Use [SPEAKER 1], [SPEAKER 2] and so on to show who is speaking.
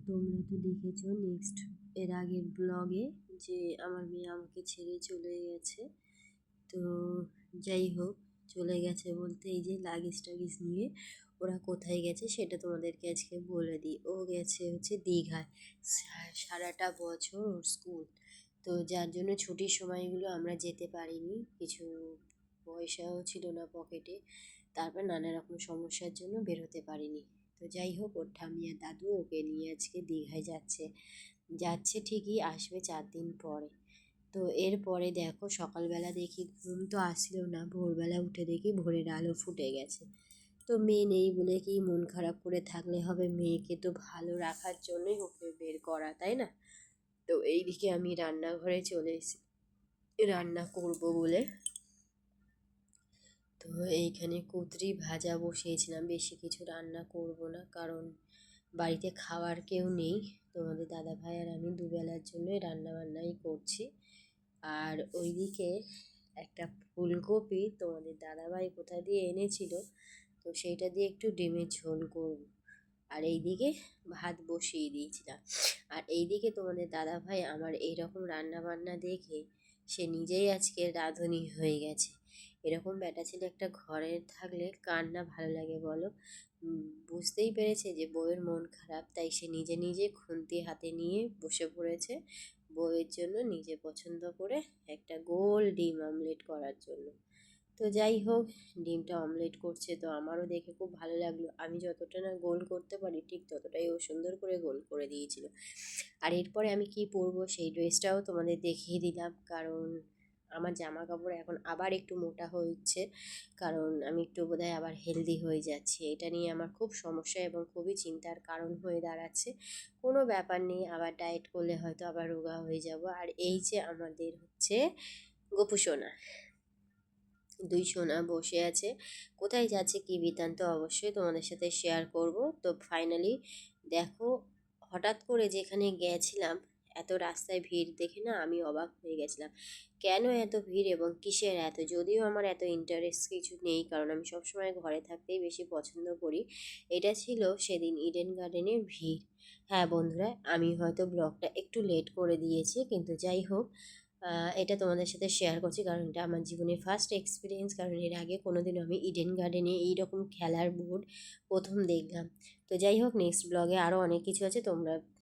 [SPEAKER 1] তোমরা তো দেখেছো এর আগের ব্লগে যে আমার মেয়ে আমাকে ছেড়ে চলে গেছে। তো যাই হোক, চলে গেছে বলতে এই যে লাগেজ টাগেজ নিয়ে ওরা কোথায় গেছে সেটা তোমাদেরকে আজকে বলে দিই। ও গেছে হচ্ছে দীঘায়। সারাটা বছর ওর স্কুল, তো যার জন্য ছুটির সময়গুলো আমরা যেতে পারিনি, কিছু পয়সাও ছিল না পকেটে, তারপর নানা রকম সমস্যার জন্য বেরোতে পারিনি। তো যাই হোক, ওর ঠাম্মি আর দাদু ওকে নিয়ে আজকে দীঘায় যাচ্ছে। যাচ্ছে ঠিকই, আসবে 4 দিন পরে। তো এরপরে দেখো, সকালবেলা দেখি ঘুম তো আসছিল না, ভোরবেলা উঠে দেখি ভোরের আলো ফুটে গেছে। তো মেয়ে নেই বলে কি মন খারাপ করে থাকলে হবে? মেয়েকে তো ভালো রাখার জন্যই ওকে বের করা, তাই না? তো এইদিকে আমি রান্নাঘরে চলে এসেছি রান্না করব বলে। তো এইখানে কুঁদরি ভাজা বসিয়েছিলাম, বেশি কিছু রান্না করব না, কারণ বাড়িতে খাওয়ার কেউ নেই। তোমাদের দাদা ভাই আর আমি দুবেলার জন্যই রান্না বান্নাই করছি। আর ওইদিকে একটা ফুলকপি তোমাদের দাদাভাই কোথা দিয়ে এনেছিল, তো সেইটা দিয়ে একটু ডিমের ঝোল করব। আর এইদিকে ভাত বসিয়ে দিয়েছিলাম। আর এইদিকে তোমাদের দাদাভাই আমার এইরকম রান্না বান্না দেখে সে নিজেই আজকে রাঁধুনি হয়ে গেছে। এরকম বেটা ছেলে একটা ঘরে থাকলে কার না ভালো লাগে বলো? বুঝতেই পেরেছে যে বউয়ের মন খারাপ, তাই সে নিজে নিজে খুন্তি হাতে নিয়ে বসে পড়েছে বউয়ের জন্য নিজে পছন্দ করে একটা গোল ডিম অমলেট করার জন্য। তো যাই হোক, ডিমটা অমলেট করছে, তো আমারও দেখে খুব ভালো লাগলো। আমি যতটা না গোল করতে পারি ঠিক ততটাই ও সুন্দর করে গোল করে দিয়েছিল। আর এরপরে আমি কি পরবো সেই ড্রেসটাও তোমাদের দেখিয়ে দিলাম, কারণ আমার জামা কাপড় এখন আবার একটু মোটা হচ্ছে, কারণ আমি একটু বোধহয় আবার হেলদি হয়ে যাচ্ছি। এটা নিয়ে আমার খুব সমস্যা এবং খুবই চিন্তার কারণ হয়ে দাঁড়াচ্ছে। কোনো ব্যাপার নেই, আবার ডায়েট করলে হয়তো আবার রোগা হয়ে যাব। আর এই যে আমাদের হচ্ছে গপু সোনা, দুই সোনা বসে আছে, কোথায় যাচ্ছে কি বৃত্তান্ত অবশ্যই তোমাদের সাথে শেয়ার করব। তো ফাইনালি দেখো, হঠাৎ করে যেখানে গেছিলাম এত রাস্তায় ভিড় দেখে না আমি অবাক হয়ে গেছিলাম। কেন এত ভিড় এবং কিসের এত? যদিও আমার এত ইন্টারেস্ট কিছু নেই, কারণ আমি সবসময় ঘরে থাকতেই বেশি পছন্দ করি। এটা ছিল সেদিন ইডেন গার্ডেনের ভিড়। হ্যাঁ বন্ধুরা, আমি হয়তো ব্লগটা একটু লেট করে দিয়েছি, কিন্তু যাই হোক, এটা তোমাদের সাথে শেয়ার করছি কারণ এটা আমার জীবনের ফার্স্ট এক্সপিরিয়েন্স। কারণ এর আগে কোনোদিনও আমি ইডেন গার্ডেনে এইরকম খেলার বোর্ড প্রথম দেখলাম। তো যাই হোক, নেক্সট ব্লগে আরও অনেক কিছু আছে, তোমরা